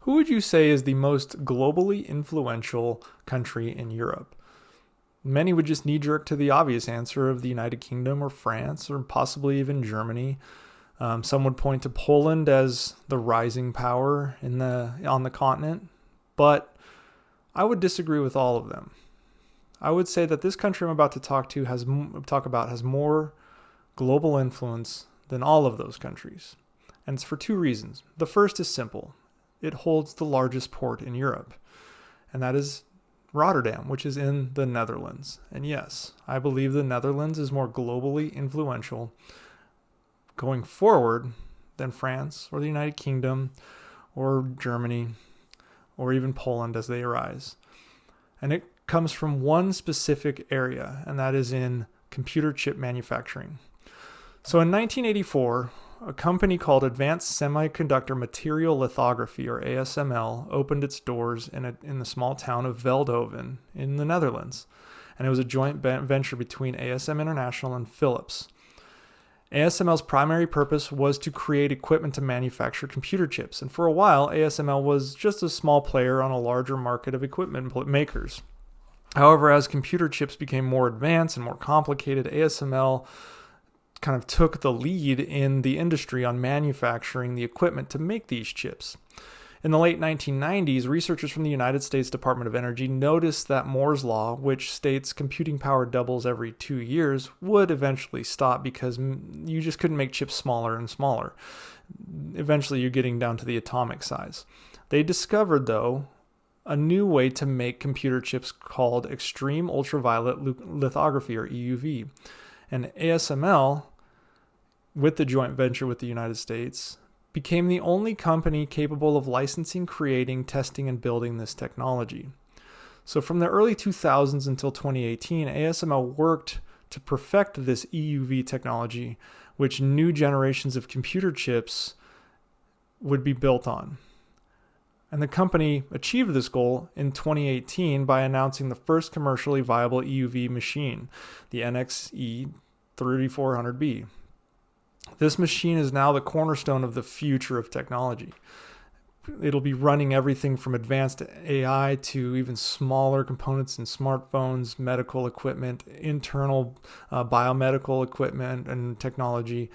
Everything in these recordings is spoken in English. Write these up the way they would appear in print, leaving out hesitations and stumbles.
Who would you say is the most globally influential country in Europe? Many would just knee jerk to the obvious answer of the United Kingdom or France or possibly even Germany. Some would point to Poland as the rising power on the continent, but I would disagree with all of them. I would say that this country I'm about to talk about has more global influence than all of those countries. And it's for two reasons. The first is simple. It holds the largest port in Europe, and that is Rotterdam, which is in the Netherlands. And yes, I believe the Netherlands is more globally influential going forward than France or the United Kingdom or Germany or even Poland as they arise. And it comes from one specific area, and that is in computer chip manufacturing. So in 1984, a company called Advanced Semiconductor Material Lithography, or ASML, opened its doors in the small town of Veldhoven in the Netherlands. And it was a joint venture between ASM International and Philips. ASML's primary purpose was to create equipment to manufacture computer chips. And for a while, ASML was just a small player on a larger market of equipment makers. However, as computer chips became more advanced and more complicated, ASML kind of took the lead in the industry on manufacturing the equipment to make these chips. In the late 1990s, researchers from the United States Department of Energy noticed that Moore's Law, which states computing power doubles every 2 years, would eventually stop because you just couldn't make chips smaller and smaller. Eventually, you're getting down to the atomic size. They discovered, though, a new way to make computer chips called extreme ultraviolet lithography, or EUV. And ASML, with the joint venture with the United States, became the only company capable of licensing, creating, testing, and building this technology. So from the early 2000s until 2018, ASML worked to perfect this EUV technology, which new generations of computer chips would be built on. And the company achieved this goal in 2018 by announcing the first commercially viable EUV machine, the NXE 3400B. This machine is now the cornerstone of the future of technology. It'll be running everything from advanced AI to even smaller components in smartphones, medical equipment, internal biomedical equipment and technology.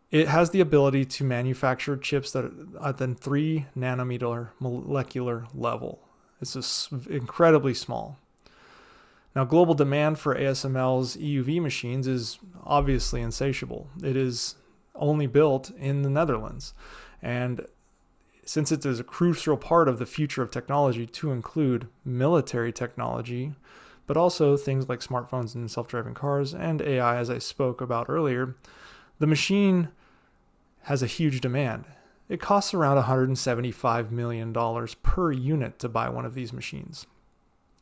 It has the ability to manufacture chips that are at the 3 nanometer molecular level. It's incredibly small. Now, global demand for ASML's EUV machines is obviously insatiable. It is only built in the Netherlands. And since it is a crucial part of the future of technology to include military technology, but also things like smartphones and self-driving cars and AI, as I spoke about earlier, the machine has a huge demand. It costs around $175 million per unit to buy one of these machines.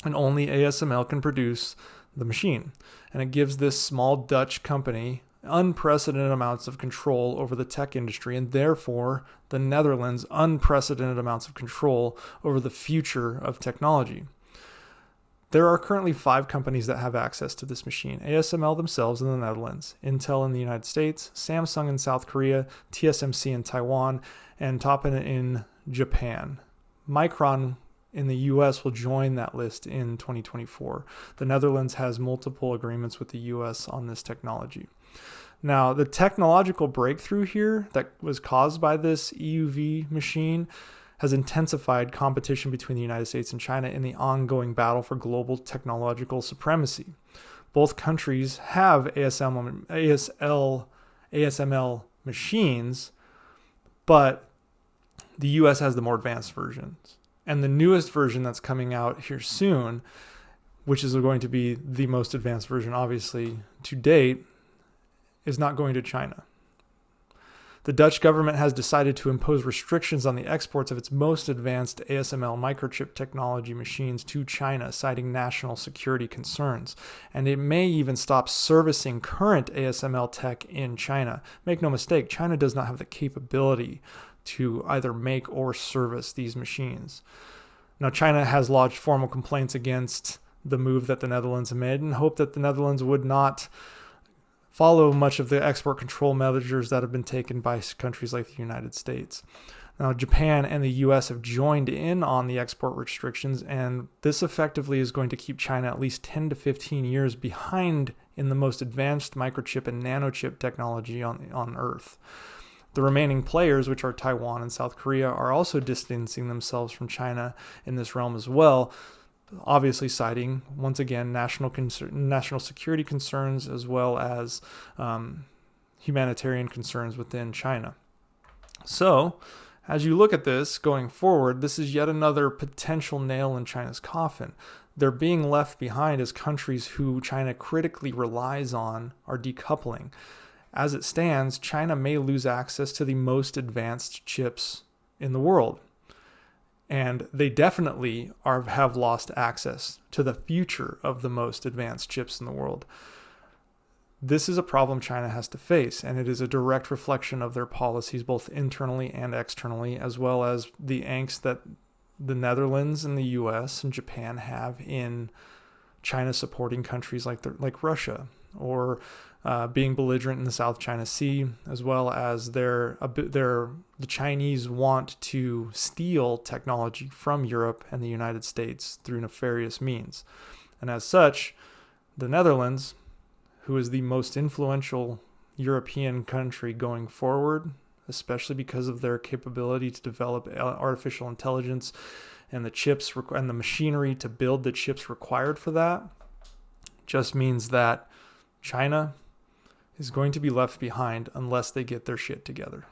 And only ASML can produce the machine. And it gives this small Dutch company unprecedented amounts of control over the tech industry, and therefore the Netherlands unprecedented amounts of control over the future of technology. There are currently 5 companies that have access to this machine: ASML themselves in the Netherlands, Intel in the United States, Samsung in South Korea, TSMC in Taiwan, and Toppen in Japan. Micron in the US will join that list in 2024. The Netherlands has multiple agreements with the US on this technology. Now, the technological breakthrough here that was caused by this EUV machine has intensified competition between the United States and China in the ongoing battle for global technological supremacy. Both countries have ASML machines, but the US has the more advanced versions. And the newest version that's coming out here soon, which is going to be the most advanced version, obviously, to date, is not going to China. The Dutch government has decided to impose restrictions on the exports of its most advanced ASML microchip technology machines to China, citing national security concerns. And it may even stop servicing current ASML tech in China. Make no mistake, China does not have the capability to either make or service these machines. Now, China has lodged formal complaints against the move that the Netherlands made and hope that the Netherlands would not follow much of the export control measures that have been taken by countries like the United States. Now, Japan and the US have joined in on the export restrictions, and this effectively is going to keep China at least 10 to 15 years behind in the most advanced microchip and nanochip technology on Earth. The remaining players, which are Taiwan and South Korea, are also distancing themselves from China in this realm as well, obviously citing, once again, national security concerns as well as humanitarian concerns within China. So, as you look at this going forward, this is yet another potential nail in China's coffin. They're being left behind as countries who China critically relies on are decoupling. As it stands, China may lose access to the most advanced chips in the world. And they definitely have lost access to the future of the most advanced chips in the world. This is a problem China has to face, and it is a direct reflection of their policies, both internally and externally, as well as the angst that the Netherlands and the US and Japan have in China supporting countries like Russia, or being belligerent in the South China Sea, as well as the Chinese want to steal technology from Europe and the United States through nefarious means. And as such, the Netherlands, who is the most influential European country going forward, especially because of their capability to develop artificial intelligence and the chips and the machinery to build the chips required for that, just means that China is going to be left behind unless they get their shit together.